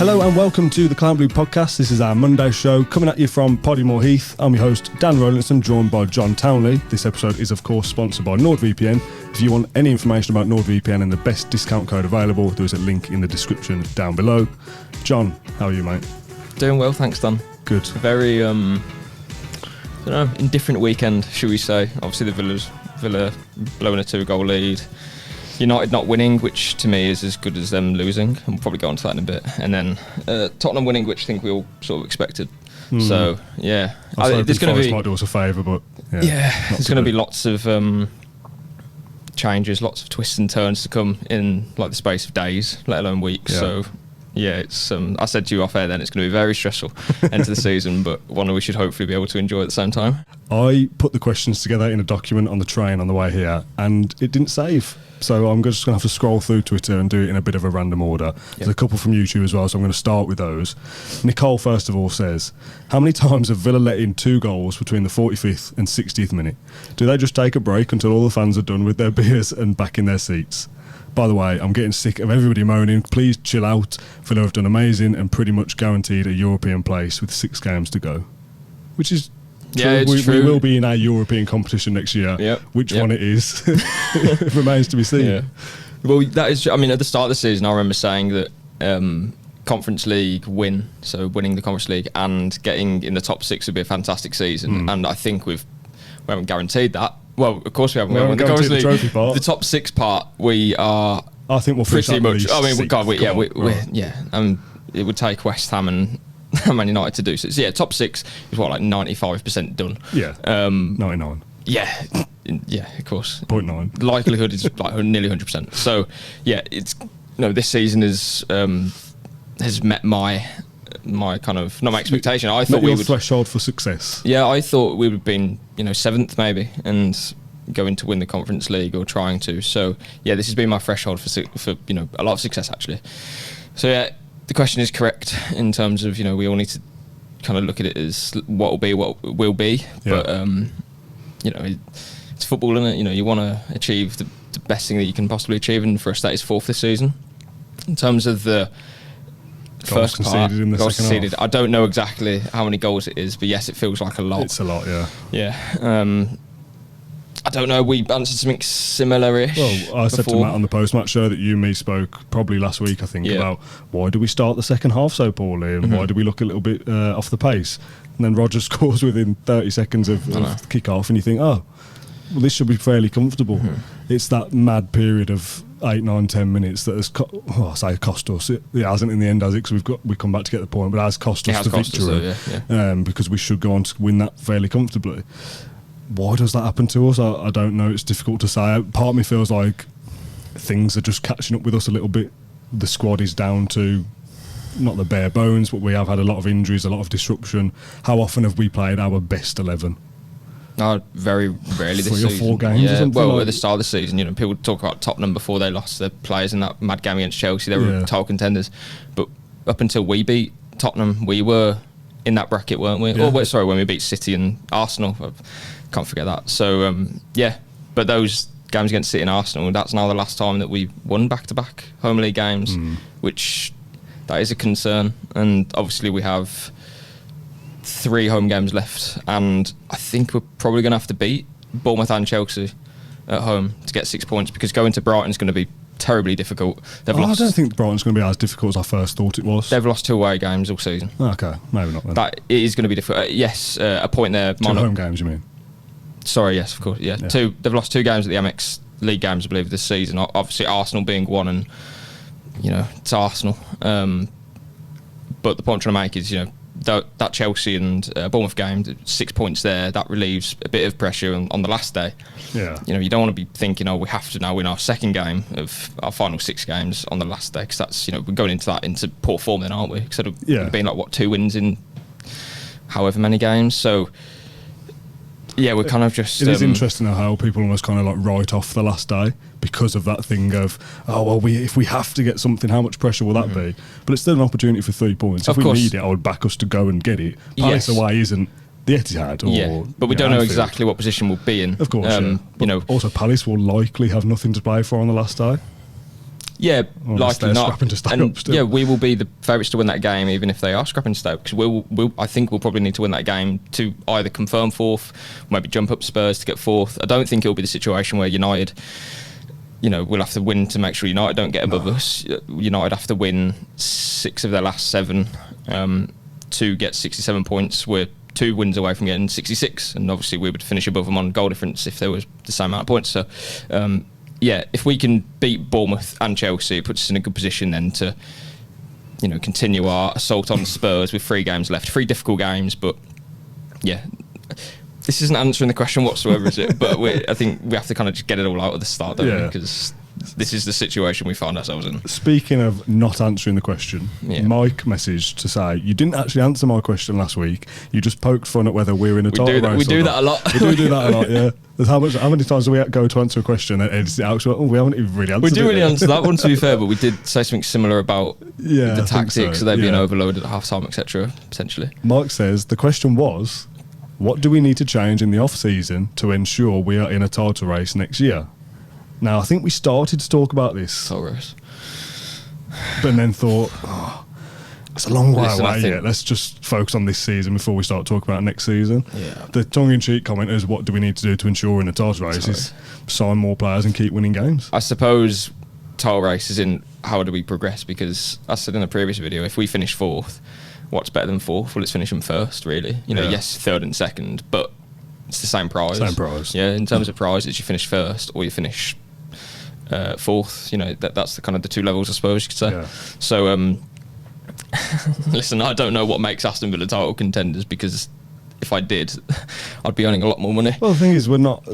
Hello and welcome to the Claret Blue podcast. This is our Monday show coming at you from Poddymoor Heath. I'm your host, Dan Rolinson, joined by John Townley. This episode is of course sponsored by NordVPN. If you want any information about NordVPN and the best discount code available, there is a link in the description down below. John, how are you, mate? Doing well, thanks, Dan. Good. Very, indifferent weekend, should we say. Obviously the Villa blowing a 2-goal lead. United not winning, which to me is as good as them losing. We'll probably go on to that in a bit. And then Tottenham winning, which I think we all sort of expected. So, yeah. There's going to be... might do us a favour, but... Yeah, there's going to be lots of changes, lots of twists and turns to come in like the space of days, let alone weeks. Yeah. So, yeah, it's I said to you off air then, it's going to be very stressful end of the season, but one we should hopefully be able to enjoy at the same time. I put the questions together in a document on the train on the way here, and it didn't save. So I'm just going to have to scroll through Twitter and do it in a bit of a random order. There's a couple from YouTube as well, so I'm going to start with those. Nicole, first of all, says, how many times have Villa let in 2 goals between the 45th and 60th minute? Do they just take a break until all the fans are done with their beers and back in their seats? By the way, I'm getting sick of everybody moaning. Please chill out. Villa have done amazing and pretty much guaranteed a European place with 6 games to go. Which is... Yeah, it's true. We will be in our European competition next year. Yep. Which one it is remains to be seen. Yeah. Well, that is. I mean, at the start of the season, I remember saying that Conference League win, so winning the Conference League and getting in the top 6 would be a fantastic season. And I think we haven't guaranteed that. Well, of course we haven't. We haven't guaranteed the trophy part. The top 6 part, we are. I think we'll pretty much. I mean, God, it would take West Ham and Man United to do so. Yeah, top 6 is what, like 95% done. Yeah, 99. Yeah, of course. 0.9. Likelihood is like nearly 100%. So yeah, it's this season has met my kind of not my expectation. I thought we would threshold for success. Yeah, I thought we would have been 7th maybe and going to win the Conference League or trying to. So yeah, this has been my threshold for a lot of success actually. So yeah. The question is correct in terms of, we all need to kind of look at it as what will be, what will be. Yeah. But, it's football, isn't it? You want to achieve the best thing that you can possibly achieve, and for us that is 4th this season. In terms of the goals first part, in the goals second conceded, half. I don't know exactly how many goals it is, but yes, it feels like a lot. It's a lot, yeah. Yeah. I don't know, we answered something similar-ish. Well, I said to Matt on the post-match show that you and me spoke probably last week, I think, about why do we start the second half so poorly and why do we look a little bit off the pace? And then Roger scores within 30 seconds of kick-off and you think, well, this should be fairly comfortable. It's that mad period of 8, 9, 10 minutes that has cost us. It hasn't in the end, has it? Because we come back to get the point, but it has cost us the victory because we should go on to win that fairly comfortably. Why does that happen to us? I don't know. It's difficult to say. Part of me feels like things are just catching up with us a little bit. The squad is down to not the bare bones, but we have had a lot of injuries, a lot of disruption. How often have we played our best 11? Very rarely this season. 3 or 4 games or something? Well, at the start of the season, people talk about Tottenham before they lost their players in that mad game against Chelsea. They were title contenders. But up until we beat Tottenham, we were in that bracket, weren't we? Yeah. When we beat City and Arsenal. Can't forget that. So but those games against City and Arsenal, that's now the last time that we won back-to-back home league games, which that is a concern. And obviously we have 3 home games left, and I think we're probably going to have to beat Bournemouth and Chelsea at home to get 6 points, because going to Brighton is going to be terribly difficult. I don't think Brighton's going to be as difficult as I first thought it was. They've lost 2 away games all season. Okay, maybe not then. That it is going to be difficult. Yes, a point there. 2 home games, you mean? Sorry, yes, of course, yeah. 2. They've lost 2 games at the Amex League games, I believe, this season. Obviously, Arsenal being one, and it's Arsenal. But the point I'm trying to make is, that Chelsea and Bournemouth game, 6 points there, that relieves a bit of pressure on the last day. Yeah. You don't want to be thinking, we have to now win our second game of our final 6 games on the last day, because that's, we're going into poor form then, aren't we? Instead of being like 2 wins in however many games. So yeah, we're kind of just... It is interesting how people almost kind of like write off the last day because of that thing of, if we have to get something, how much pressure will that be? But it's still an opportunity for 3 points. If we need it, I would back us to go and get it. Palace away isn't the Etihad. But we don't know exactly what position we'll be in. Of course, also Palace will likely have nothing to play for on the last day. Yeah, unless likely not. Scrapping to stay and up still. yeah, we will be the favourites to win that game, even if they are scrapping to stay up, because I think we'll probably need to win that game to either confirm fourth, maybe jump up Spurs to get fourth. I don't think it'll be the situation where United, we'll have to win to make sure United don't get above us. United have to win 6 of their last 7 to get 67 points. We're 2 wins away from getting 66, and obviously we would finish above them on goal difference if there was the same amount of points. So if we can beat Bournemouth and Chelsea, it puts us in a good position then to continue our assault on Spurs with 3 games left. 3 difficult games, but this isn't answering the question whatsoever, is it? But I think we have to kind of just get it all out at the start, don't we? Because this is the situation we find ourselves in. Speaking of not answering the question, Mike messaged to say, you didn't actually answer my question last week. You just poked fun at whether we're in a title race. We do that a lot. We do that a lot, yeah. How many times do we go to answer a question and edit it out? So, we haven't even really answered it. We do really answer that one, to be fair, but we did say something similar about the tactics, so they're being overloaded at half-time, etc., potentially. Mike says, the question was, what do we need to change in the off-season to ensure we are in a title race next year? Now, I think we started to talk about this. But then thought, it's a long way away yet. Let's just focus on this season before we start talking about next season. Yeah. The tongue-in-cheek comment is, what do we need to do to ensure we're in a title race? Is sign more players and keep winning games. I suppose title race is in how do we progress, because I said in the previous video, if we finish 4th, what's better than 4th? Well, it's finishing 1st, really. Yes, 3rd and 2nd, but it's the same prize. Yeah, in terms of prizes, you finish 1st or you finish 4th. That's the kind of the 2 levels, I suppose you could say. Yeah. So, listen, I don't know what makes Aston Villa title contenders, because if I did, I'd be earning a lot more money. Well, the thing is, we're not.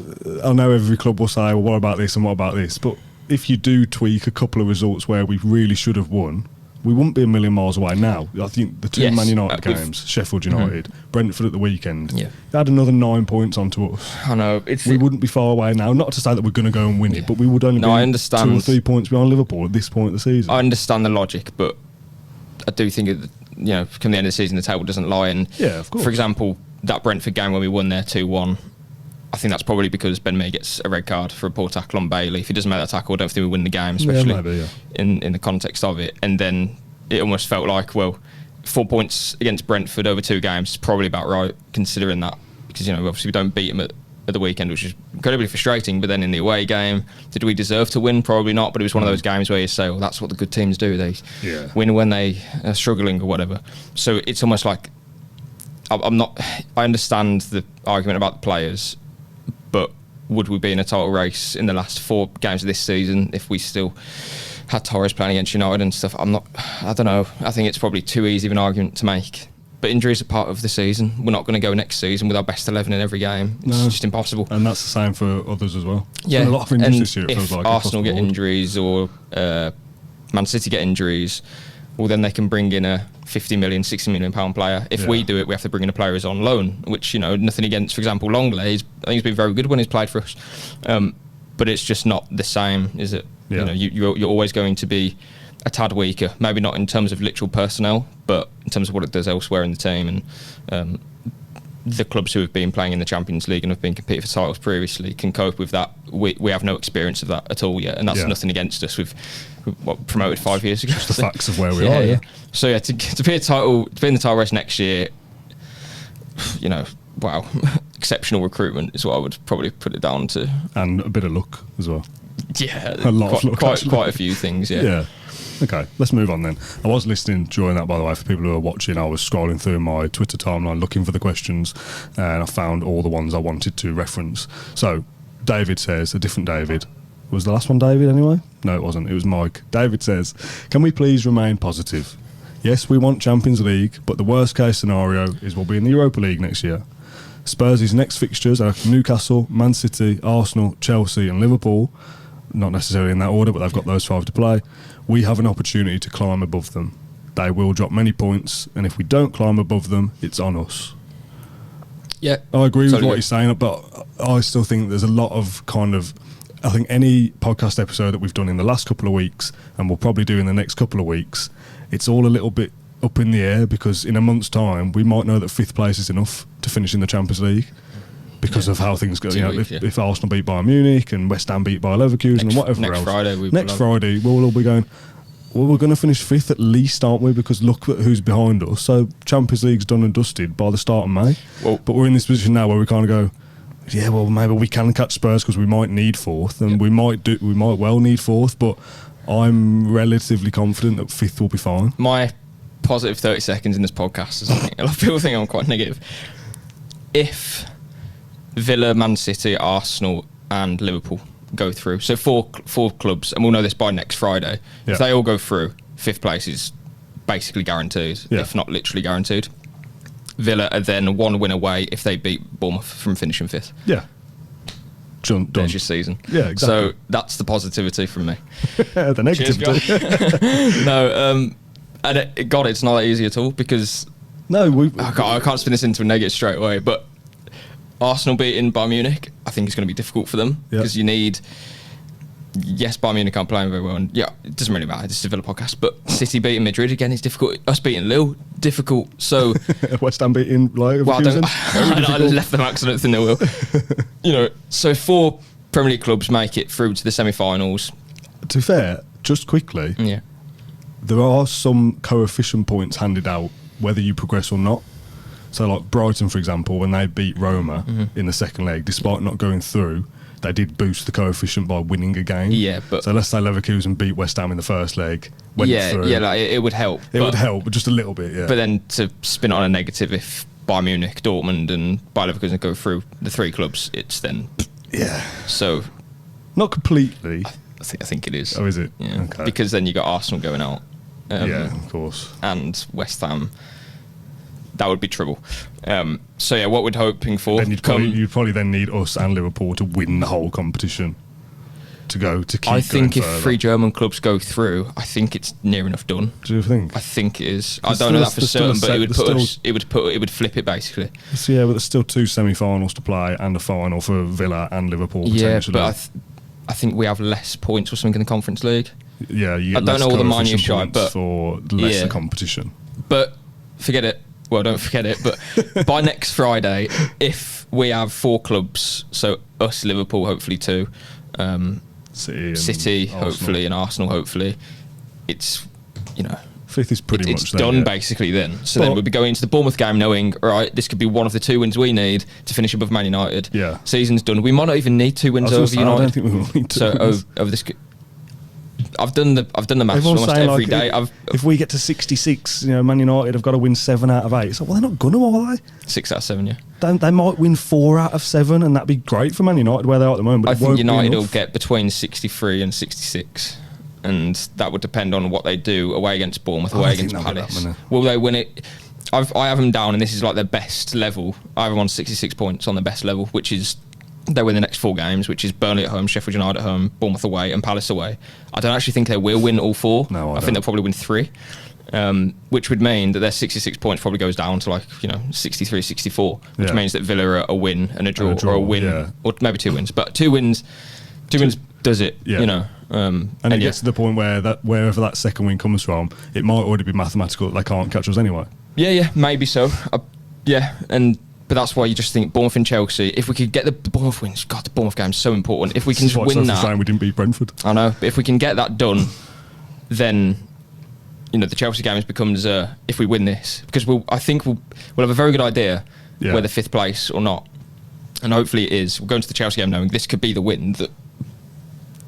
I know every club will say, well, what about this and what about this? But if you do tweak a couple of results where we really should have won, we wouldn't be a million miles away now. I think the 2 Man United games, Sheffield United, Brentford at the weekend, they had another 9 points onto us. I know. We wouldn't be far away now. Not to say that we're going to go and win it, but we would only be 2 or 3 points behind Liverpool at this point of the season. I understand the logic, but I do think, come the end of the season, the table doesn't lie. And of course. For example, that Brentford game when we won there 2-1, I think that's probably because Ben Mee gets a red card for a poor tackle on Bailey. If he doesn't make that tackle, I don't think we win the game, especially in the context of it. And then it almost felt like, 4 points against Brentford over 2 games is probably about right, considering that. Because, obviously we don't beat them at the weekend, which is incredibly frustrating. But then in the away game, did we deserve to win? Probably not. But it was one of those games where you say, well, that's what the good teams do. They win when they are struggling or whatever. So it's almost like, I understand the argument about the players, but would we be in a title race in the last 4 games of this season if we still had Torres playing against United and stuff? I don't know. I think it's probably too easy of an argument to make. But injuries are part of the season. We're not going to go next season with our best 11 in every game. It's just impossible. And that's the same for others as well. Yeah. A lot of injuries this year, it if feels like. Arsenal get injuries or Man City get injuries, well, then they can bring in a 50 million, 60 million pound player. If we do it, we have to bring in a player who's on loan, which, nothing against, for example, Longley. I think he's been very good when he's played for us. But it's just not the same, is it? Yeah. You're always going to be a tad weaker. Maybe not in terms of literal personnel, but in terms of what it does elsewhere in the team. And the clubs who have been playing in the Champions League and have been competing for titles previously can cope with that. We have no experience of that at all yet, and that's nothing against us. We've promoted 5 years ago. Just the facts of where we are. Yeah. So to be in the title race next year, wow, exceptional recruitment is what I would probably put it down to, and a bit of luck as well. Yeah, a lot of luck. Quite a few things. Yeah. Okay, let's move on then. I was listening during that, by the way, for people who are watching. I was scrolling through my Twitter timeline looking for the questions, and I found all the ones I wanted to reference. So, David says, a different David. Was the last one David anyway? No, it wasn't. It was Mike. David says, can we please remain positive? Yes, we want Champions League, but the worst case scenario is we'll be in the Europa League next year. Spurs' next fixtures are Newcastle, Man City, Arsenal, Chelsea and Liverpool. Not necessarily in that order, but they've got those 5 to play. We have an opportunity to climb above them. They will drop many points, and if we don't climb above them, it's on us. Yeah, I agree with what he's saying, but I still think there's a lot of I think any podcast episode that we've done in the last couple of weeks, and we'll probably do in the next couple of weeks, it's all a little bit up in the air, because in a month's time, we might know that 5th place is enough to finish in the Champions League. because of how things go. If Arsenal beat Bayern Munich and West Ham beat Bayer Leverkusen and whatever else. Next Friday, we'll all be going, well, we're going to finish 5th at least, aren't we? Because look at who's behind us. So Champions League's done and dusted by the start of May. Well, but we're in this position now where we kind of go, yeah, well, maybe we can catch Spurs because we might need 4th, and we might well need 4th, but I'm relatively confident that 5th will be fine. My positive 30 seconds in this podcast is a lot of people think I'm quite negative. If Villa, Man City, Arsenal and Liverpool go through, so four clubs, and we'll know this by next Friday, if they all go through, 5th place is basically guaranteed, if not literally guaranteed. Villa are then 1 win away if they beat Bournemouth from finishing 5th. Yeah. Done. There's your season. Yeah, exactly. So that's the positivity from me. The negativity. Cheers, no, and God, it's not that easy at all because I can't spin this into a negative straight away, but Arsenal beating Bayern Munich, I think it's going to be difficult for them because you need... Yes, Bayern Munich aren't playing very well, and it doesn't really matter. This is a Villa podcast, but City beating Madrid again is difficult. Us beating Lille, difficult. So West Ham beating Leverkusen. I left them out because I don't think they will. So 4 Premier League clubs make it through to the semi-finals. To be fair, just quickly, there are some coefficient points handed out whether you progress or not. So, like Brighton, for example, when they beat Roma in the second leg, despite not going through, they did boost the coefficient by winning a game. Yeah, but so let's say Leverkusen beat West Ham in the first leg. Went through. It would help. It would help, but just a little bit. Yeah. But then to spin it on a negative, if Bayern Munich, Dortmund, and Bayer Leverkusen go through the 3 clubs, it's then So not completely. I think it is. Oh, is it? Yeah. Okay. Because then you got Arsenal going out. Of course. And West Ham. That would be trouble. What we're hoping for... Then you'd probably then need us and Liverpool to win the whole competition to keep I think going if further. 3 German clubs go through, I think it's near enough done. Do you think? I think it is. I don't know that for certain, but it would flip it basically. So but there's still 2 semi-finals to play and a final for Villa and Liverpool potentially. Yeah, but I think we have less points or something in the Conference League. Yeah, you get I don't know all the minutiae, but for lesser competition. But forget it. Well, don't forget it, but by next Friday, if we have 4 clubs, so us, Liverpool, hopefully 2, City hopefully, and Arsenal, hopefully, it's, 5th is pretty much done basically then. So then we'll be going into the Bournemouth game knowing, right, this could be one of the 2 wins we need to finish above Man United. Yeah. Season's done. We might not even need 2 wins over United. I don't think we will need 2 wins. Over this... I've done the maths almost every day. If we get to 66, Man United have got to win 7 out of 8. So, they're not going to, are they? 6 out of 7, yeah. They might win 4 out of 7, and that'd be great for Man United where they are at the moment. But I think United will get between 63 and 66, and that would depend on what they do away against Bournemouth, away against Palace. Will they win it? I have them down, and this is like their best level. I have them on 66 points on their best level, which is... They win the next 4 games, which is Burnley at home, Sheffield United at home, Bournemouth away, and Palace away. I don't actually think they will win all 4. No, I think they'll probably win 3, which would mean that their 66 points probably goes down to 63, 64, which means that Villa are a win and a draw, or a win, or maybe 2 wins. But 2 wins does it, And it gets to the point where wherever that second win comes from, it might already be mathematical that they can't catch us anyway. Yeah, maybe so. But that's why you just think Bournemouth and Chelsea, if we could get the Bournemouth wins, God, the Bournemouth game's so important. If we can just win that... Saying we didn't beat Brentford. I know, but if we can get that done, then, the Chelsea game becomes, if we win this, because I think we'll have a very good idea whether 5th place or not. And hopefully it is. We'll go into the Chelsea game knowing this could be the win that,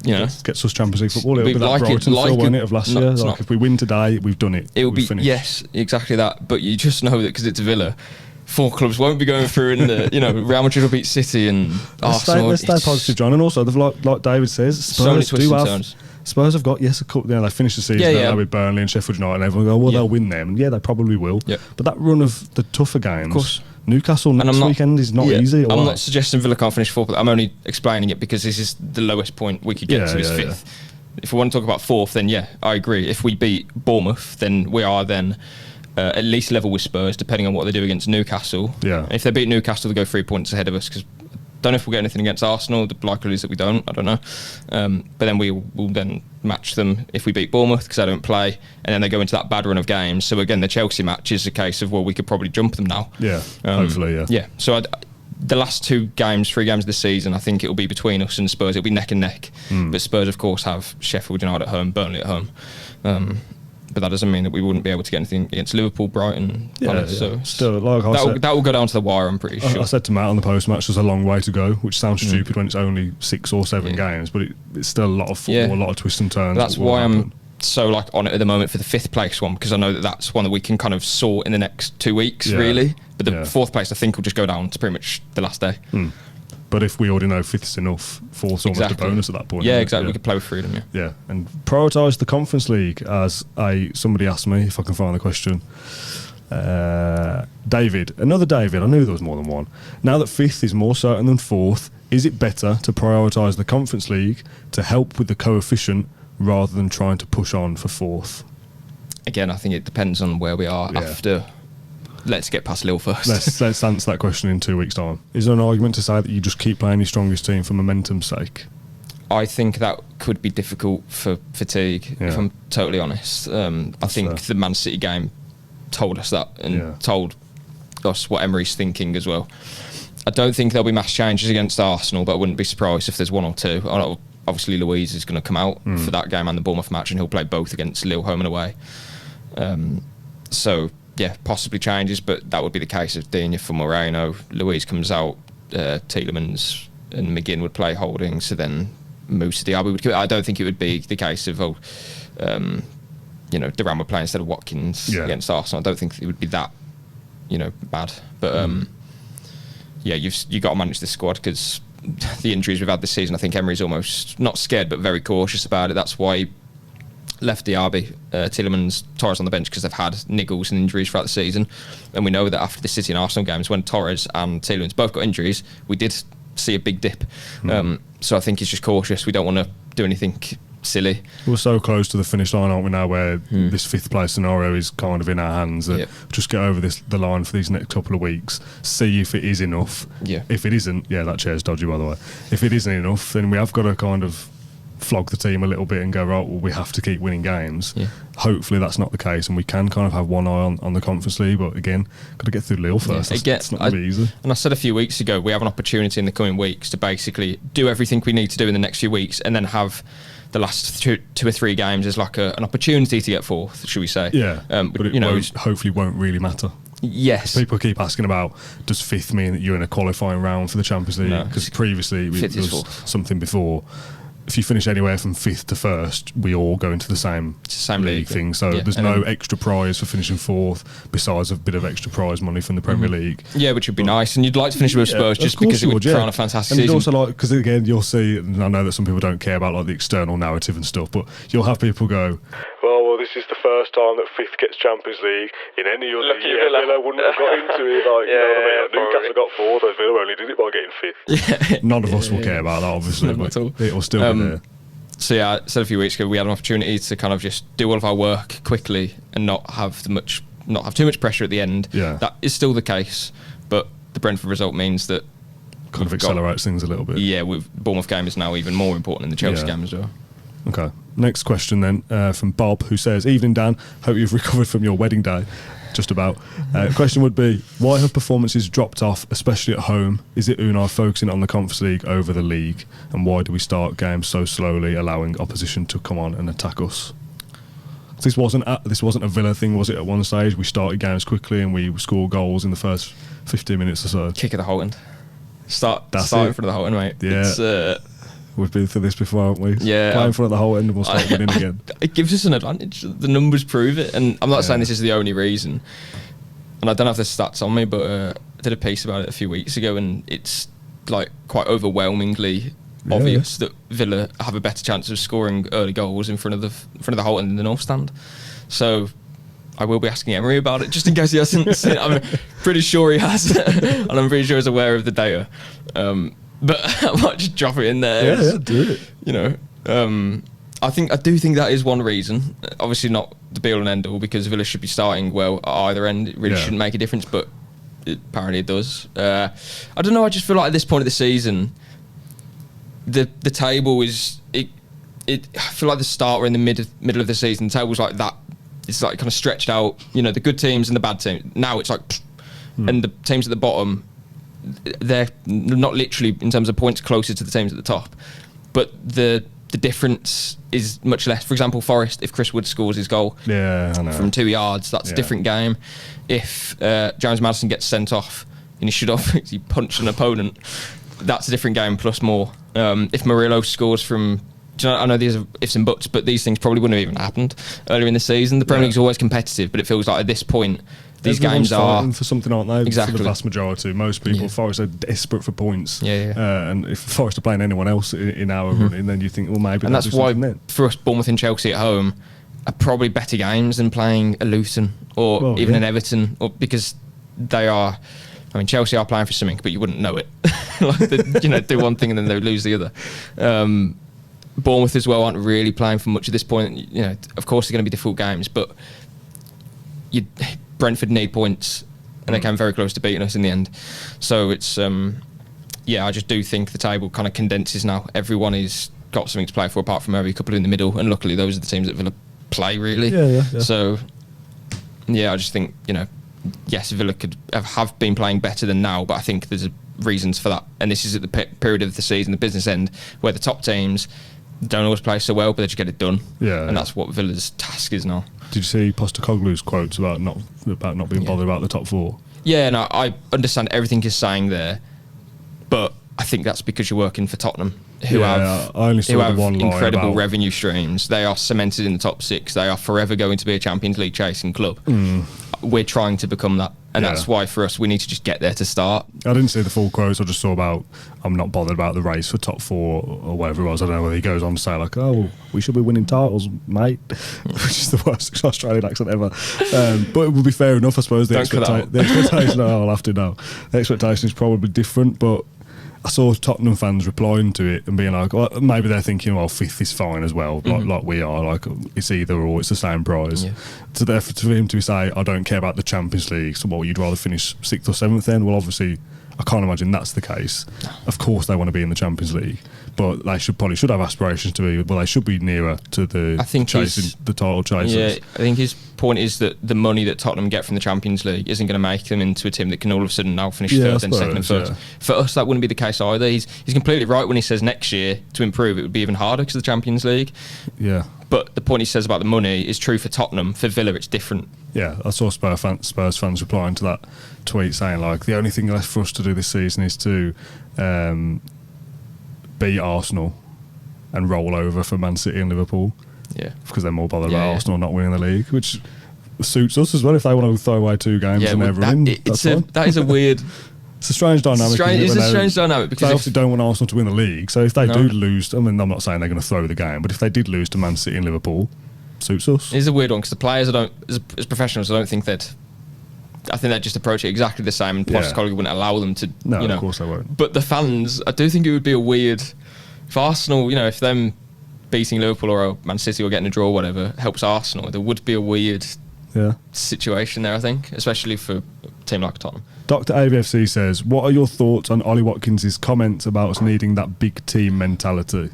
Gets us Champions League football. It'll be that Brighton won it of last year. If we win today, we've done it. It will be, finished. Yes, exactly that. But you just know that because it's Villa... 4 clubs won't be going through in the, Real Madrid will beat City and Arsenal. Let's stay positive, John. And also, like David says, Spurs have got, a couple, they finished the season with Burnley and Sheffield United, and everyone go, they'll win them. And they probably will. Yep. But that run of the tougher games, of course. Newcastle next weekend is not easy. I'm not suggesting Villa can't finish 4th, but I'm only explaining it because this is the lowest point we could get to is 5th. Yeah. If we want to talk about 4th, then I agree. If we beat Bournemouth, then we are then... at least level with Spurs, depending on what they do against Newcastle. Yeah. If they beat Newcastle, they go 3 points ahead of us, because I don't know if we'll get anything against Arsenal. The likelihood is that we don't. I don't know. But then we will then match them if we beat Bournemouth, because they don't play, and then they go into that bad run of games. So again, the Chelsea match is a case of, we could probably jump them now. Yeah, hopefully, yeah. Yeah, so the last 3 games of the season, I think it'll be between us and Spurs. It'll be neck and neck. But Spurs, of course, have Sheffield United at home, Burnley at home. But that doesn't mean that we wouldn't be able to get anything against Liverpool, Brighton, Palace. So still, like that will go down to the wire, I'm pretty sure. I said to Matt on the post-match, there's a long way to go, which sounds stupid when it's only 6 or 7 games, but it's still a lot of football, a lot of twists and turns. That's why I'm so on it at the moment for the 5th place one, because I know that that's one that we can kind of sort in the next 2 weeks, really. But the 4th place, I think, will just go down to pretty much the last day. But if we already know 5th's enough, 4th's almost a bonus at that point. Yeah, exactly. We could play with freedom, Yeah, and prioritise the Conference League, as somebody asked me, if I can find the question. David, another David, I knew there was more than one. Now that 5th is more certain than 4th, is it better to prioritise the Conference League to help with the coefficient rather than trying to push on for 4th? Again, I think it depends on where we are after. Let's get past Lille first. Let's answer that question in 2 weeks' time. Is there an argument to say that you just keep playing your strongest team for momentum's sake? I think that could be difficult for fatigue, if I'm totally honest. I think the Man City game told us that and told us what Emery's thinking as well. I don't think there'll be mass changes against Arsenal, but I wouldn't be surprised if there's 1 or 2. Obviously, Louise is going to come out for that game and the Bournemouth match, and he'll play both against Lille, home and away. Yeah, possibly changes, but that would be the case of Digne for Moreno. Louise comes out, Tielemans and McGinn would play holding, so then Moussa Diaby would. I don't think it would be the case of Duran would play instead of Watkins against Arsenal. I don't think it would be that bad. But you've got to manage this squad, because the injuries we've had this season, I think Emery's almost not scared but very cautious about it. That's why he left Diaby, Tielemans, Torres on the bench, because they've had niggles and injuries throughout the season. And we know that after the City and Arsenal games, when Torres and Tielemans both got injuries, we did see a big dip. So I think he's just cautious. We don't want to do anything silly. We're so close to the finish line, aren't we, now, where this 5th place scenario is kind of in our hands. Just get over the line for these next couple of weeks, see if it is enough. If it isn't, that chair's dodgy, by the way. If it isn't enough, then we have got to kind of flog the team a little bit and go, right, well, we have to keep winning games. Hopefully that's not the case, and we can kind of have one eye on the Conference League, but again, got to get through Lille first. It's not going to be easy. And I said a few weeks ago, we have an opportunity in the coming weeks to basically do everything we need to do in the next few weeks, and then have the last 2 or 3 games as like an opportunity to get 4th, should we say. But it hopefully won't really matter. Yes. People keep asking about, does 5th mean that you're in a qualifying round for the Champions League? Because previously it was something before. If you finish anywhere from 5th to 1st, we all go into the same league thing. So there's no extra prize for finishing 4th, besides a bit of extra prize money from the Premier League. Yeah, which would be nice. And you'd like to finish with Spurs just because it would crown a fantastic season. And also because again, you'll see, and I know that some people don't care about the external narrative and stuff, but you'll have people go, well, this is the first time that 5th gets Champions League in any other year. Villa wouldn't have got into it. You know what I mean? Newcastle got 4th, Villa only did it by getting 5th. None of us will care about that, obviously. But it'll still be there. So I said a few weeks ago, we had an opportunity to kind of just do all of our work quickly and not have too much pressure at the end. That is still the case, but the Brentford result means that kind of accelerates things a little bit. Bournemouth game is now even more important than the Chelsea game as well. Okay. Next question then from Bob, who says, "Evening Dan, hope you've recovered from your wedding day." Just about. Question would be, why have performances dropped off, especially at home? Is it Unai focusing on the Conference League over the league? And why do we start games so slowly, allowing opposition to come on and attack us? This wasn't a Villa thing, was it? At one stage, we started games quickly and we scored goals in the first 15 minutes or so. Kick of the Holton. Start in front of the Holton, mate. Yeah. We've been through this before, haven't we? Yeah. Play in front of the whole end and we'll start winning again. It gives us an advantage. The numbers prove it. And I'm not saying this is the only reason. And I don't have the stats on me, but I did a piece about it a few weeks ago, and it's quite overwhelmingly obvious that Villa have a better chance of scoring early goals in front of the Holton than the North Stand. So I will be asking Emery about it, just in case he hasn't seen it. I'm pretty sure he has, and I'm pretty sure he's aware of the data. But I might just drop it in there. Yeah, do it. I do think that is one reason. Obviously not the be all and end all, because Villa should be starting well at either end. It really shouldn't make a difference, but apparently it does. I don't know. I just feel like at this point of the season, the table is I feel like the start or in the middle of the season, the table's like that. It's like kind of stretched out. The good teams and the bad teams. Now it's like, and the teams at the bottom they're not literally in terms of points closer to the teams at the top, but the difference is much less. For example, Forest, if Chris Wood scores his goal from 2 yards, that's a different game. If James Maddison gets sent off and he should obviously punch an opponent, that's a different game plus more. If Murillo scores from, I know these are ifs and buts, but these things probably wouldn't have even happened earlier in the season. The Premier League's always competitive, but it feels like at this point these games are fighting for something, aren't they? Exactly. For the vast majority, most people, Forest are desperate for points. And if Forest are playing anyone else in our running, then you think, well, maybe. And that's why for us, Bournemouth and Chelsea at home are probably better games than playing a Luton or even an Everton, or because they are. I mean, Chelsea are playing for something, but you wouldn't know it. They, do one thing and then they lose the other. Bournemouth as well aren't really playing for much at this point. Of course, they're going to be difficult games, but Brentford need points, and they came very close to beating us in the end. So it's I just do think the table kind of condenses now. Everyone is got something to play for, apart from maybe a couple in the middle, and luckily those are the teams that Villa play really. So I just think yes, Villa could have been playing better than now, but I think there's reasons for that, and this is at the period of the season, the business end, where the top teams don't always play so well, but they just get it done. And that's what Villa's task is now. Did you see Postecoglou's quotes about not being bothered about the top four? Yeah, no, I understand everything he's saying there, but I think that's because you're working for Tottenham, who have incredible revenue streams. They are cemented in the top six. They are forever going to be a Champions League chasing club. We're trying to become that, and that's why for us we need to just get there to start. I didn't see the full quotes. I just saw about I'm not bothered about the race for top four or whatever it was. I don't know whether he goes on to say like, oh, we should be winning titles, mate, which is the worst Australian accent ever. But it would be fair enough, I suppose. The expectation, I'll have to know. The expectation is probably different, but I saw Tottenham fans replying to it and being like, well, maybe they're thinking, well, fifth is fine as well, like we are, like it's either or, it's the same prize. So therefore, for him to say, I don't care about the Champions League, so what, you'd rather finish 6th or 7th then? Well, obviously, I can't imagine that's the case. Of course they want to be in the Champions League, but they should have aspirations to be, well, they should be nearer to the title chasers. Yeah, I think his point is that the money that Tottenham get from the Champions League isn't going to make them into a team that can all of a sudden now finish third, then second and third. For us, that wouldn't be the case either. He's completely right when he says next year to improve it would be even harder because of the Champions League. Yeah. But the point he says about the money is true for Tottenham. For Villa, it's different. Yeah, I saw Spurs fans replying to that tweet saying like, the only thing left for us to do this season is to beat Arsenal and roll over for Man City and Liverpool. Yeah, because they're more bothered about Arsenal not winning the league, which suits us as well. If they want to throw away 2 games and everything, that is a weird. It's a strange dynamic. It's a strange dynamic because they obviously don't want Arsenal to win the league. So if they do lose, I mean, I'm not saying they're going to throw the game, but if they did lose to Man City and Liverpool, suits us. It's a weird one because the players, as professionals, I don't think they'd. I think they'd just approach it exactly the same, and Postecoglou wouldn't allow them to. No, of course they won't. But the fans, I do think it would be a weird. If Arsenal, if them beating Liverpool or Man City or getting a draw or whatever helps Arsenal, there would be a weird situation there, I think, especially for a team like Tottenham. Dr. AVFC says, what are your thoughts on Ollie Watkins' comments about us needing that big team mentality?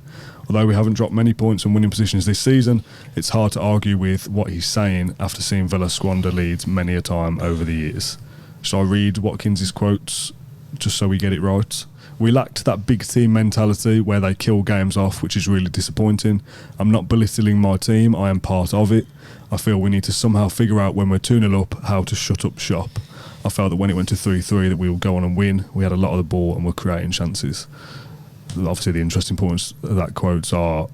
Although we haven't dropped many points in winning positions this season, it's hard to argue with what he's saying after seeing Villa squander leads many a time over the years. Shall I read Watkins' quotes just so we get it right? We lacked that big team mentality where they kill games off, which is really disappointing. I'm not belittling my team, I am part of it. I feel we need to somehow figure out when we're 2-0 up how to shut up shop. I felt that when it went to 3-3 that we would go on and win. We had a lot of the ball and were creating chances. Obviously the interesting points of that quotes are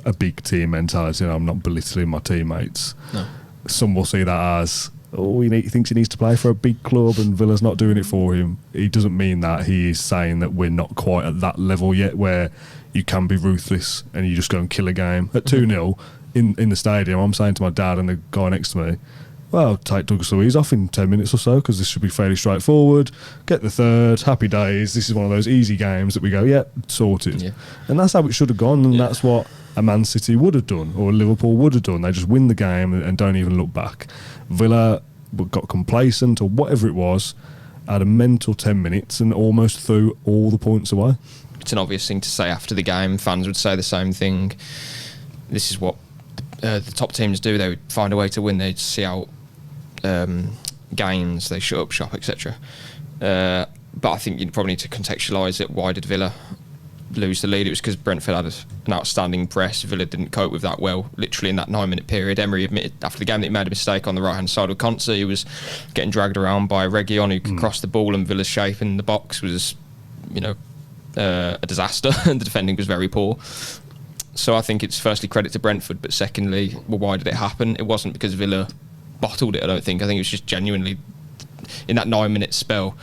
a big team mentality, and I'm not belittling my teammates. No. Some will see that as, he thinks he needs to play for a big club and Villa's not doing it for him. He doesn't mean that. He is saying that we're not quite at that level yet where you can be ruthless and you just go and kill a game. At 2-0 in the stadium, I'm saying to my dad and the guy next to me, well, take Douglas Luiz off in 10 minutes or so because this should be fairly straightforward. Get the third, happy days. This is one of those easy games that we go, sorted. Yeah. And that's how it should have gone, and that's what a Man City would have done or Liverpool would have done. They just win the game and don't even look back. Villa got complacent or whatever it was, had a mental 10 minutes and almost threw all the points away. It's an obvious thing to say after the game. Fans would say the same thing. This is what the top teams do. They would find a way to win. They'd see out games, they shut up shop, etc. But I think you'd probably need to contextualise it. Why did Villa lose the lead? It was because Brentford had an outstanding press. Villa didn't cope with that well, literally in that 9-minute period. Emery admitted after the game that he made a mistake on the right-hand side with Conte. He was getting dragged around by Reguilon, who could cross the ball, and Villa's shape in the box was, a disaster, and the defending was very poor. So I think it's firstly credit to Brentford, but secondly, well, why did it happen? It wasn't because Villa bottled it, I don't think. I think it was just genuinely, in that 9-minute spell,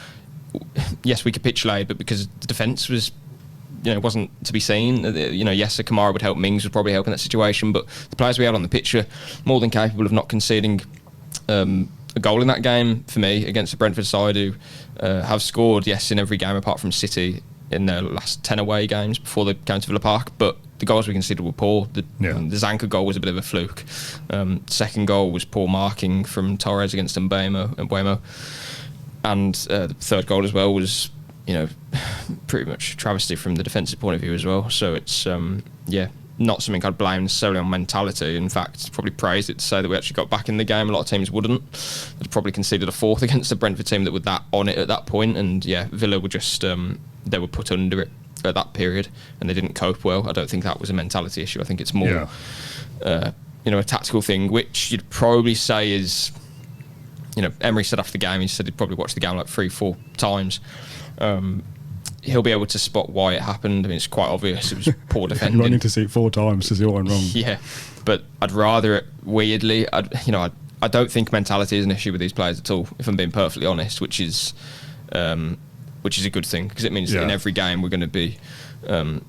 yes, we capitulated, but because the defence was, wasn't to be seen. Yes, a Kamara would help, Mings would probably help in that situation, but the players we had on the pitch are more than capable of not conceding a goal in that game, for me, against the Brentford side, who have scored, yes, in every game apart from City in their last 10 away games before they came to Villa Park, but the goals we conceded were poor. The Zanka goal was a bit of a fluke. Second goal was poor marking from Torres against Mbeumo. And the third goal as well was, pretty much travesty from the defensive point of view as well. So it's, not something I'd blame necessarily on mentality. In fact, probably praise it to say that we actually got back in the game. A lot of teams wouldn't. They'd probably conceded a fourth against the Brentford team that were that on it at that point. And Villa were just, they were put under it at that period and they didn't cope well. I don't think that was a mentality issue. I think it's more, a tactical thing, which you'd probably say is, Emery said after the game, he said he'd probably watched the game like 3-4 times. He'll be able to spot why it happened. I mean, it's quite obvious. It was poor defending. Running to see it 4 times to see what went wrong. Yeah, but I'd rather it weirdly. I don't think mentality is an issue with these players at all, if I'm being perfectly honest, which is a good thing, because it means that in every game we're going to be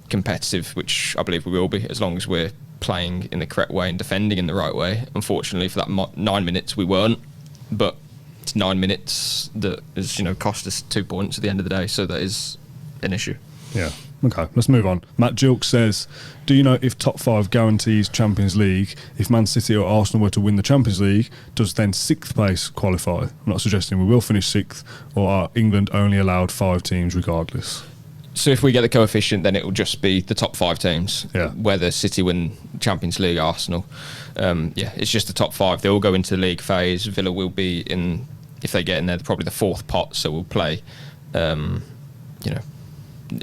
competitive, which I believe we will be, as long as we're playing in the correct way and defending in the right way. Unfortunately, for that 9 minutes, we weren't. But it's 9 minutes that has, cost us 2 points at the end of the day, so that is an issue. Yeah. Okay, let's move on. Matt Jilk says, do you know if top 5 guarantees Champions League? If Man City or Arsenal were to win the Champions League, does then 6th place qualify? I'm not suggesting we will finish 6th, or are England only allowed 5 teams regardless? So if we get the coefficient, then it will just be the top 5 teams. Yeah. Whether City win Champions League, Arsenal. It's just the top 5. They all go into the league phase. Villa will be in, if they get in there, probably the 4th pot, so we'll play,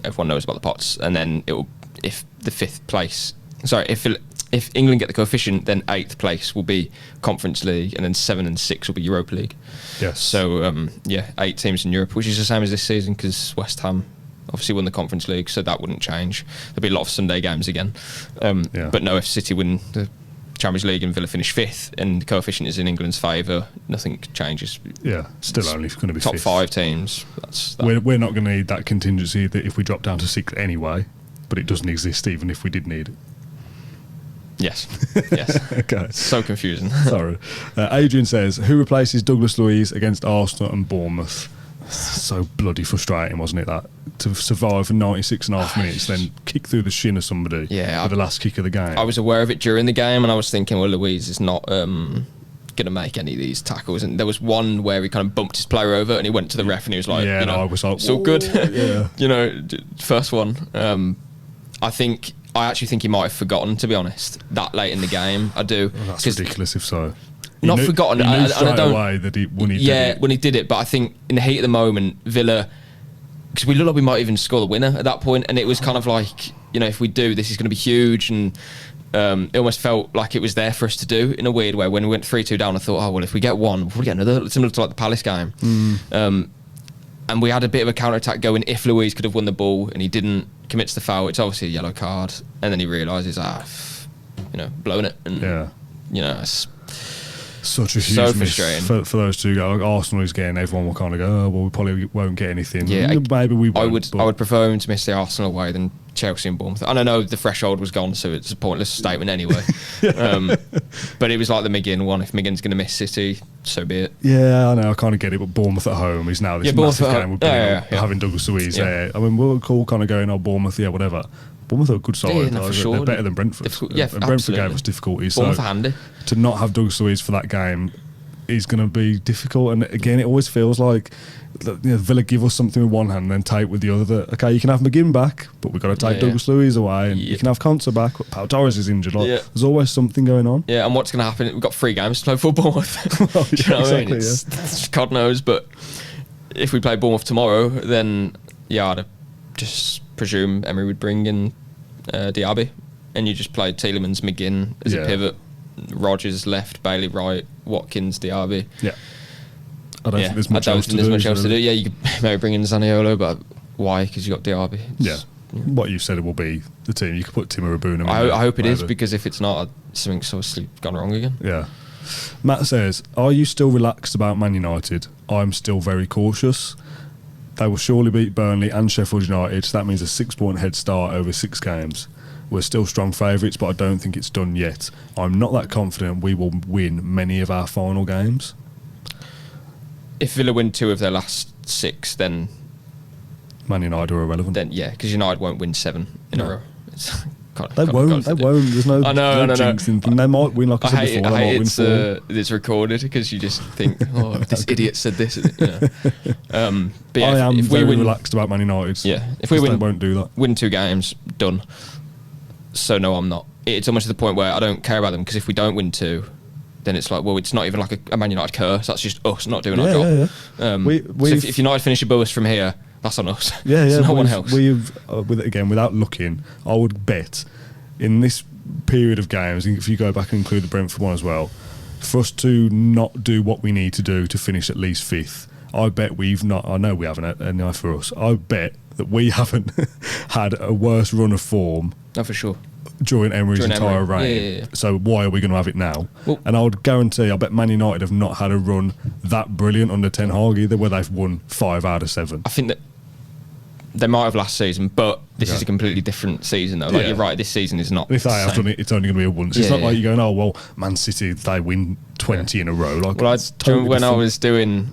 everyone knows about the pots, and then it will, if the 5th place, if England get the coefficient, then 8th place will be Conference League, and then 7 and 6 will be Europa League. Yes. So 8 teams in Europe, which is the same as this season, because West Ham obviously won the Conference League, so that wouldn't change. There'll be a lot of Sunday games again. But no, if City win the Champions League and Villa finish 5th and the coefficient is in England's favour, nothing changes. Yeah, still only going to be top 5th. 5 teams. We're not going to need that contingency that if we drop down to 6th anyway, but it doesn't exist even if we did need it. Yes. Okay. It's so confusing. Sorry. Adrian says, who replaces Douglas Luiz against Arsenal and Bournemouth? So bloody frustrating, wasn't it, that? To survive for 96.5 minutes, then kick through the shin of somebody with the last kick of the game. I was aware of it during the game, and I was thinking, well, Luiz is not going to make any of these tackles. And there was one where he kind of bumped his player over, and he went to the ref, and he was like, I was like, so good. First one. I actually think he might have forgotten, to be honest, that late in the game. I do. Well, that's ridiculous if so. Not forgotten. He knew straight away that when he did it. When he did it, but I think in the heat of the moment, Villa, because we looked like we might even score the winner at that point, and it was kind of like, if we do, this is going to be huge, and it almost felt like it was there for us to do in a weird way. When we went 3-2 down, I thought, oh well, if we get one, we'll probably get another, similar to like the Palace game. And we had a bit of a counter-attack going. If Luiz could have won the ball and he didn't, commits the foul, it's obviously a yellow card, and then he realises, blown it, and it's such a huge so miss frustrating for those two guys. Like Arsenal is getting, everyone will kind of go, oh well, we probably won't get anything. Yeah, maybe we won't. I would prefer him to miss the Arsenal way than Chelsea and Bournemouth. And I know the threshold was gone, so it's a pointless statement anyway. But it was like the McGinn one. If McGinn's going to miss City, so be it. Yeah, I know, I kind of get it, but Bournemouth at home is now this massive game with having Douglas Luiz there. I mean, we're all kind of going, Bournemouth, whatever. Bournemouth are a good side. For sure. They're better than Brentford. And Brentford gave us difficulties. Bournemouth are handy. To not have Douglas Luiz for that game is going to be difficult. And again, it always feels like Villa give us something with one hand and then take with the other. That, okay, you can have McGinn back, but we've got to take Douglas Luiz away, and you can have Conte back, but Pau Torres is injured. There's always something going on. Yeah, and what's going to happen? We've got 3 games to play for Bournemouth. Well, Do you know what I mean? God knows, but if we play Bournemouth tomorrow, then yeah, I'd just presume Emery would bring in Diaby, and you just play Tielemans, McGinn as a pivot, Rodgers left, Bailey right, Watkins, Diaby. Yeah. I don't think there's much else to do. Yeah, you could maybe bring in Zaniolo, but why? Because you got Diaby. What you said it will be the team. You could put Timo Rabuna. I hope it is, because if it's not, something's obviously gone wrong again. Yeah. Matt says, are you still relaxed about Man United? I'm still very cautious. They will surely beat Burnley and Sheffield United, so that means a 6-point head start over 6 games. We're still strong favourites, but I don't think it's done yet. I'm not that confident we will win many of our final games. If Villa win 2 of their last 6, then Man United are irrelevant. Then because United won't win 7 in a row. They won't. There's no jinxing thing. They might win, like I said before. They might win 4. It's recorded because you just think, oh, this idiot said this. But yeah, I am very relaxed about Man United. Yeah, if we win, they won't do that. Win 2 games, done. So no, I'm not. It's almost to the point where I don't care about them, because if we don't win 2, then it's like, well, it's not even like a Man United curse. That's just us not doing our job. Yeah. So if United finish above us from here, that's on us. Yeah. It's no one else. Without looking, I would bet in this period of games, if you go back and include the Brentford one as well, for us to not do what we need to do to finish at least 5th, I bet I know we haven't had any for us. I bet that we haven't had a worse run of form. No, for sure. During Emery's entire reign. Yeah. So why are we going to have it now? Well, and I would guarantee, I bet Man United have not had a run that brilliant under Ten Hag either, where they've won 5 out of 7. I think that they might have last season, but this is a completely different season though. Like you're right, this season is not. And if they have done it, it's only going to be a once. It's not like you're going, oh well, Man City, they win 20 in a row. Like, well,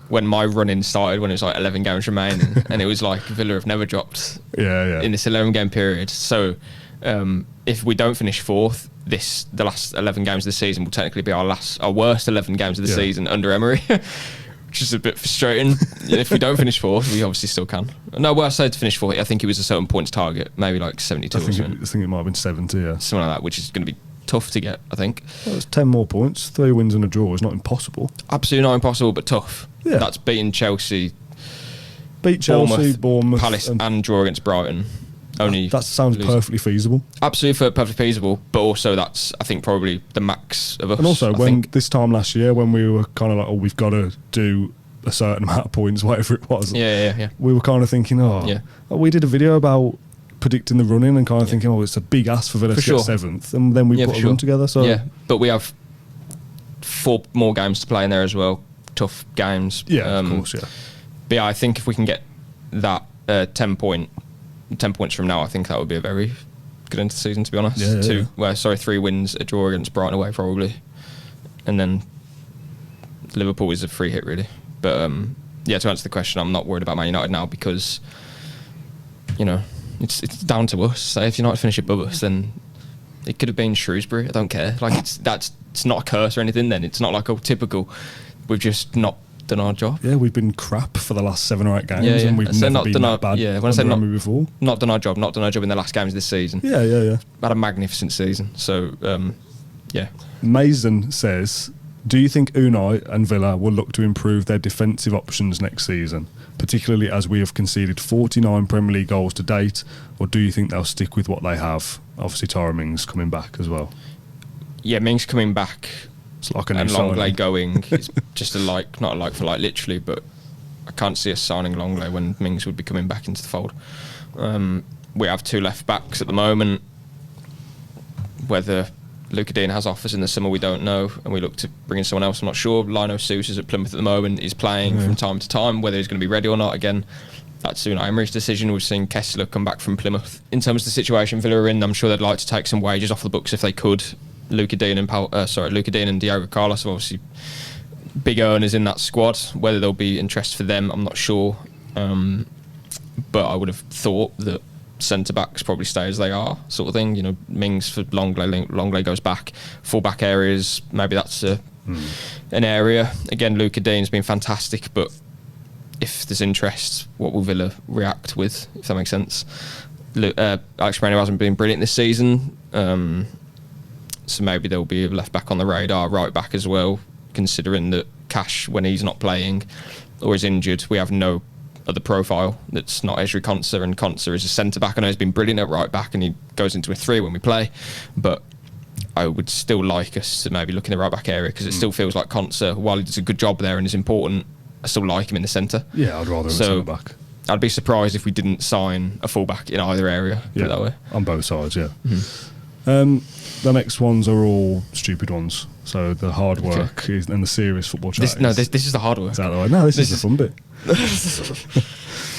when my running started, when it was like 11 games remaining, and it was like Villa have never dropped. In this 11-game period. So if we don't finish 4th, the last 11 games of the season will technically be our worst 11 games of the season under Emery. Which is a bit frustrating. If we don't finish 4th, we obviously still can. No, well, I said to finish 4th, I think it was a certain points target, maybe like 72 or something. I think it might have been 70, yeah. Something like that, which is going to be tough to get, I think. Well, it's 10 more points. 3 wins and a draw is not impossible. Absolutely not impossible, but tough. Yeah. That's beating Chelsea, Bournemouth Palace, and draw against Brighton. That sounds perfectly feasible. Absolutely perfectly feasible, but also that's, I think, probably the max of us. And also, this time last year, when we were kind of like, oh, we've got to do a certain amount of points, whatever it was. Yeah. We were kind of thinking, we did a video about predicting the running and kind of thinking, it's a big ask for Villa to get 7th, and then we put a run together. So but we have 4 more games to play in there as well. Tough games. Yeah, of course, yeah. But yeah, I think if we can get that 10 points from now, I think that would be a very good end to the season, to be honest. 3 wins, a draw against Brighton away probably, and then Liverpool is a free hit really. But to answer the question, I'm not worried about Man United now, because it's down to us. So if United finish above us, then it could have been Shrewsbury. I don't care. Like it's not a curse or anything. Then it's not like typical. We've just not done our job. Yeah, we've been crap for the last 7 or 8 games, and we've never been that bad. Yeah, when I say before, not done our job in the last games of this season. Yeah. Had a magnificent season. So Mason says, do you think Unai and Villa will look to improve their defensive options next season, particularly as we have conceded 49 Premier League goals to date, or do you think they'll stick with what they have? Obviously, Tyrone Mings coming back as well. Yeah, Mings coming back. It's like a and Longley going. It's just not a like for like, literally, but I can't see us signing Longley when Mings would be coming back into the fold. We have 2 left backs at the moment. Whether Luca Dean has offers in the summer, we don't know, and we look to bring in someone else. I'm not sure. Lino Sousa is at Plymouth at the moment. He's playing from time to time. Whether he's going to be ready or not, again, that's Unai Emery's decision. We've seen Kessler come back from Plymouth. In terms of the situation Villa are in, I'm sure they'd like to take some wages off the books if they could. Luca Dean and Diogo Carlos are obviously big earners in that squad. Whether there'll be interest for them, I'm not sure. But I would have thought that centre-backs probably stay as they are, sort of thing. Mings for Longley goes back. Full-back areas, maybe that's an area. Again, Luca Dean's been fantastic, but if there's interest, what will Villa react with, if that makes sense? Alex Moreno hasn't been brilliant this season, so maybe there'll be a left-back on the radar, right-back as well, considering that Cash, when he's not playing or is injured, we have no other profile that's not Ezri Konsa, and Konsa is a centre-back. I know he's been brilliant at right-back and he goes into a 3 when we play, but I would still like us to maybe look in the right-back area, because it still feels like Konsa, while he does a good job there and is important, I still like him in the centre. Yeah, I'd rather him centre-back. I'd be surprised if we didn't sign a full-back in either area, put it that way. On both sides, yeah. The next ones are all stupid ones. So the hard work and the serious football chat. This is the hard work. Is that the way? No, this is the fun bit.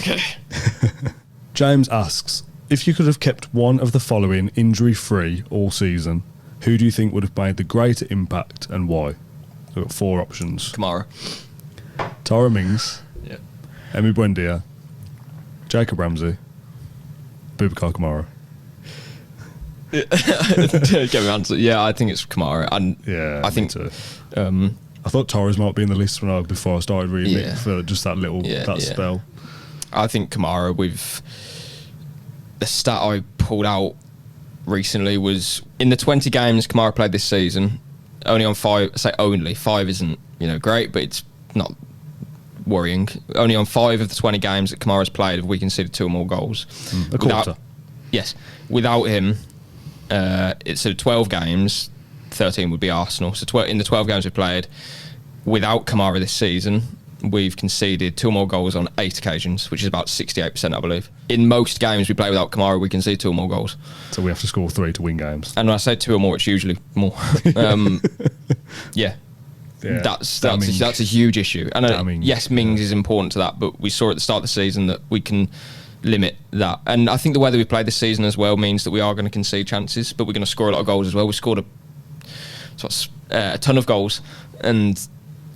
Okay. James asks, if you could have kept one of the following injury-free all season, who do you think would have made the greater impact and why? We've got 4 options. Kamara. Tara Mings. Yeah. Emi Buendia. Jacob Ramsey. Boubacar Kamara. Get me answer. Yeah, I think it's Kamara. And yeah, I think too. I thought Torres might be in the list before I started reading it for just that little spell. I think Kamara, with the stat I pulled out recently, was in the 20 games Kamara played this season, only on 5. I say only 5 isn't great, but it's not worrying. Only on 5 of the 20 games that Kamara's played have we conceded 2 or more goals. A quarter. Yes, without him. It's 12 games, 13 would be Arsenal. So in the 12 games we've played, without Kamara this season, we've conceded 2 or more goals on 8 occasions, which is about 68%, I believe. In most games we play without Kamara, we concede 2 or more goals. So we have to score 3 to win games. And when I say 2 or more, it's usually more. That's a huge issue. And yes, Mings is important to that, but we saw at the start of the season that we can limit that. And I think the way that we played this season as well means that we are going to concede chances, but we're going to score a lot of goals as well. We scored a ton of goals, and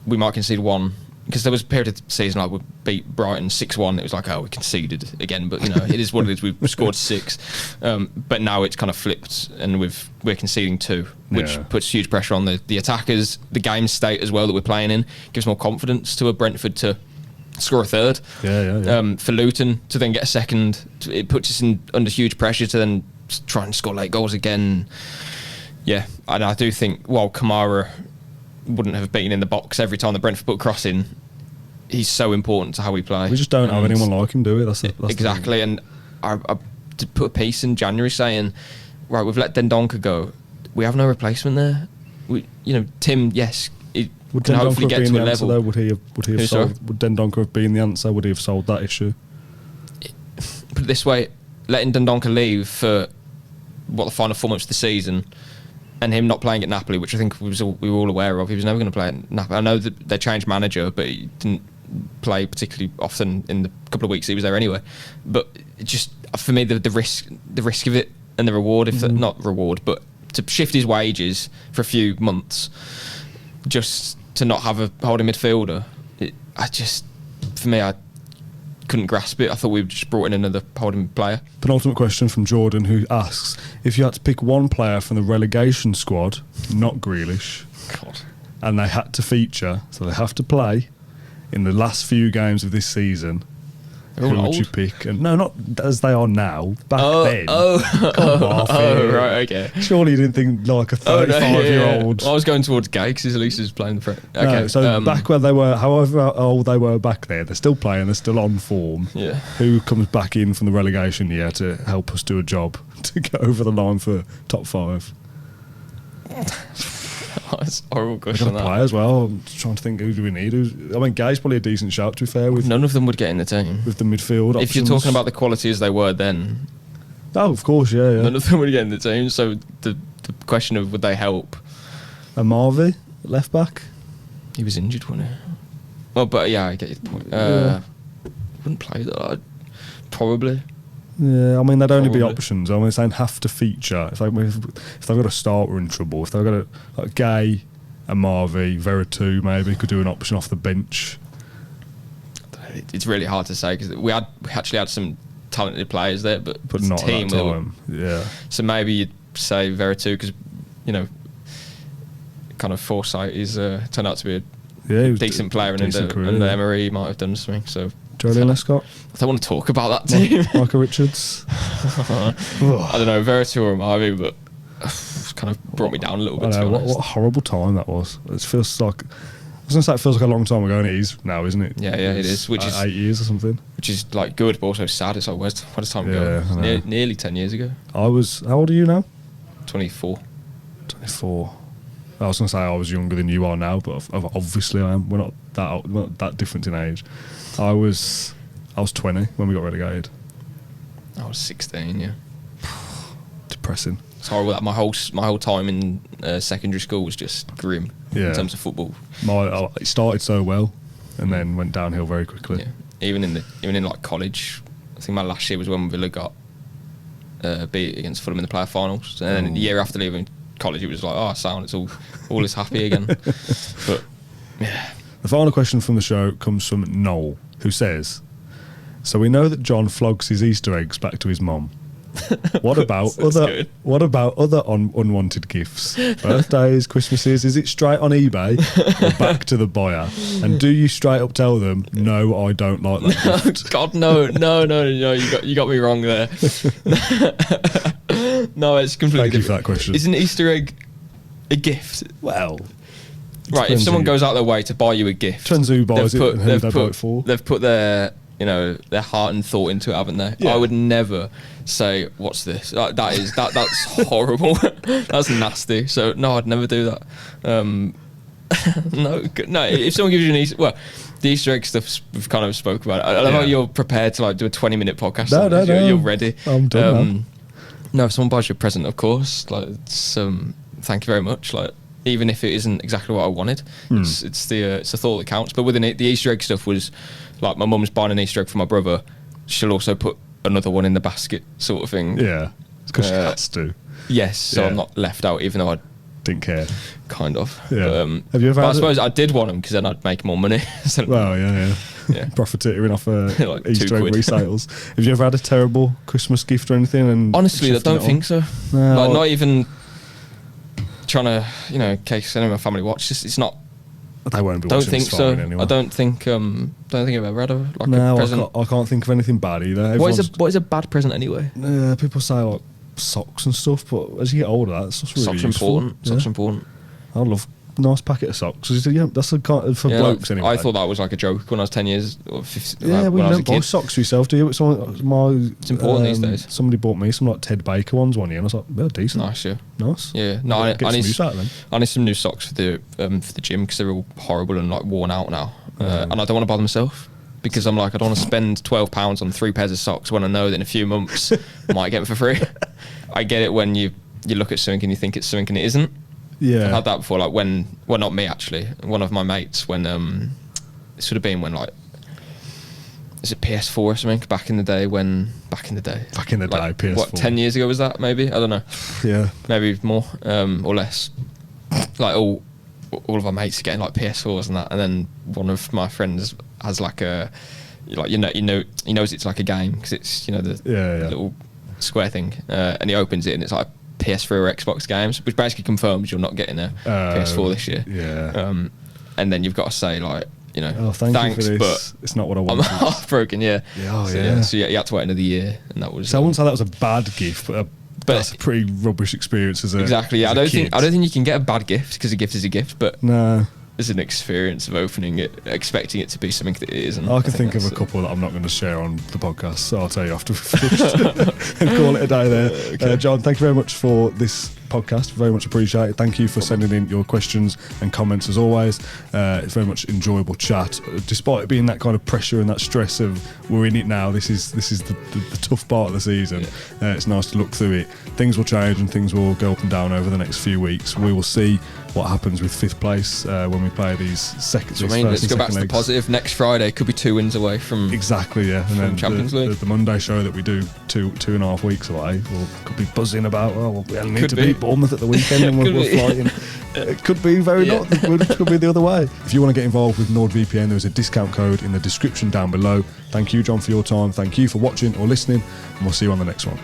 we might concede 1, because there was a period of the season like we beat Brighton 6-1. It was like, oh, we conceded again, but it is what it is. We've scored 6, but now it's kind of flipped, and we're conceding 2, which puts huge pressure on the attackers. The game state as well that we're playing in gives more confidence to a Brentford to score a 3rd. For Luton to then get a 2nd, it puts us under huge pressure to then try and score late goals again. Yeah, and I do think while Kamara wouldn't have been in the box every time the Brentford put a cross in, he's so important to how we play. We just don't have anyone like him, do we? That's exactly. And I did put a piece in January saying, right, we've let Dendoncker go. We have no replacement there. Tim, yes, would can hopefully get to a level. Though? Would he have solved? Would Dendoncker have been the answer? Would he have solved that issue? Put it this way: letting Dendoncker leave for the final 4 months of the season, and him not playing at Napoli, which I think we were all aware of. He was never going to play at Napoli. I know that they changed manager, but he didn't play particularly often in the couple of weeks he was there anyway. But just for me, the risk of it and the reward, not reward, but to shift his wages for a few months, just to not have a holding midfielder, I couldn't grasp it. I thought we just brought in another holding player. Penultimate question from Jordan, who asks, if you had to pick one player from the relegation squad, not Grealish, and they had to feature, so they have to play in the last few games of this season, who would you pick? And no, not as they are now. Back then. Come off it. Right, okay. Surely you didn't think like a 35-year-old. I was going towards Gay because at least he's playing the front. Okay. No, so back when they were, however old they were back there, they're still playing, they're still on form. Yeah. Who comes back in from the relegation year to help us do a job to get over the line for top 5? That's a horrible question. We've got to play as well. I'm just trying to think, who do we need? Gay's probably a decent shout, to be fair. None of them would get in the team. With the midfield options. If you're talking about the quality as they were then. Oh, of course, yeah. None of them would get in the team. So the question of would they help? Marvey, left back? He was injured, wasn't he? Well, but yeah, I get your point. Wouldn't play that. Probably. Yeah, they'd only be options. Saying have to feature. If they've got a start, we're in trouble. If they've got a Gay, a Marvey, Veretout maybe could do an option off the bench. It's really hard to say because we actually had some talented players there, but not team at that time. Yeah. So maybe you'd say Veretout because kind of foresight is turned out to be a decent player, and under Emery might have done something. So. Jolie Lescott? I don't want to talk about that team. Michael Richards? I don't know, Veretout or Marvey, but it's kind of brought me down a little bit. What a horrible time that was. It feels like was going to say, it feels like a long time ago, and it is now, isn't it? Yeah, it is. Which is 8 years or something. Which is like good, but also sad. It's like, where does time go? Nearly 10 years ago. How old are you now? 24. 24. I was going to say I was younger than you are now, but obviously I am. We're not that different in age. I was 20 when we got relegated. I was 16, yeah. Depressing. It's horrible. My whole time in secondary school was just grim in terms of football. It started so well, and then went downhill very quickly. Yeah. Even in like college, I think my last year was when Villa got beat against Fulham in the playoff finals, and then the year after leaving college, it was like, it's all is happy again. But yeah. The final question from the show comes from Noel, who says, "So we know that John flogs his Easter eggs back to his mum. What about other unwanted gifts? Birthdays, Christmases? Is it straight on eBay or back to the buyer? And do you straight up tell them, no, I don't like that gift?" God, no, you got me wrong there. No, it's completely Thank you for that question. Is an Easter egg a gift? Well, right, if someone goes out their way to buy you a gift, depends who buys it and who they buy it for. They've put their heart and thought into it, haven't they? Yeah. I would never say, "What's this?" That's horrible. That's nasty. So no, I'd never do that. No. If someone gives you the Easter egg stuff we've kind of spoke about. I love how you're prepared to like do a 20-minute podcast. No. You're ready. I'm done. No, if someone buys you a present, of course, like it's, thank you very much. Like, even if it isn't exactly what I wanted, it's the thought that counts. But within it, the Easter egg stuff was like, my mum's buying an Easter egg for my brother. She'll also put another one in the basket, sort of thing. Yeah, because she has to. Yes, so I'm not left out, even though I didn't care. Kind of. Yeah. Have you ever? I suppose I did want them because then I'd make more money. Well, yeah. Profiteering off like Easter egg resales. Have you ever had a terrible Christmas gift or anything? And honestly, I don't think so. No, like, not even trying to, in case any of my family watch. It's not. They won't be. Don't think so. Anyway. I don't think I've ever had a present. I can't think of anything bad either. What is a bad present anyway? People say like socks and stuff, but as you get older, that's really socks useful. important. Socks important. I love a nice packet of socks. That's a kind for blokes anyway. I thought that was like a joke when I was 10 years or 15. Yeah, well, you don't buy socks for yourself, do you? It's important these days. Somebody bought me some like Ted Baker ones one year, and I was like, they're decent. Nice, yeah. Nice. Yeah. No, I need some new socks for the gym because they're all horrible and like worn out now. And I don't want to buy them myself because I'm like, I don't want to spend £12 on 3 pairs of socks when I know that in a few months I might get them for free. I get it when you look at something and you think it's something and it isn't. Yeah, I've had that before. Like not me actually. One of my mates when this would have been when like, is it PS4 or something? Back in the day, like, PS4. What, 10 years ago was that? Maybe, I don't know. Yeah, maybe more or less. Like all of our mates are getting like PS4s and that, and then one of my friends has like a, like he knows it's like a game because it's the little square thing, and he opens it and it's like PS3 or Xbox games, which basically confirms you're not getting a PS4 this year. Yeah. And then you've got to say like, thanks, you for this. But it's not what I wanted. I'm heartbroken. Yeah. So you had to wait another year, and that was. So I wouldn't say that was a bad gift, but that's a pretty rubbish experience as a. Exactly. Yeah. I don't think you can get a bad gift because a gift is a gift, but no. There's an experience of opening it, expecting it to be something that it isn't. I can think of a couple that I'm not going to share on the podcast, so I'll tell you after we've finished and call it a day there. Okay. John, thank you very much for this podcast. Very much appreciated. Thank you for sending in your questions and comments as always. It's very much enjoyable chat, despite it being that kind of pressure and that stress of we're in it now. This is the tough part of the season. It's nice to look through it. Things will change and things will go up and down over the next few weeks. We will see what happens with 5th place when we play these seconds. Let's go back to the positive. Next Friday could be 2 wins away from exactly, yeah. And then Champions League. The Monday show that we do 2.5 weeks away, could be buzzing about. We only need to beat Bournemouth at the weekend, and we're flying. It could be not. It could be the other way. If you want to get involved with NordVPN, there is a discount code in the description down below. Thank you, John, for your time. Thank you for watching or listening, and we'll see you on the next one.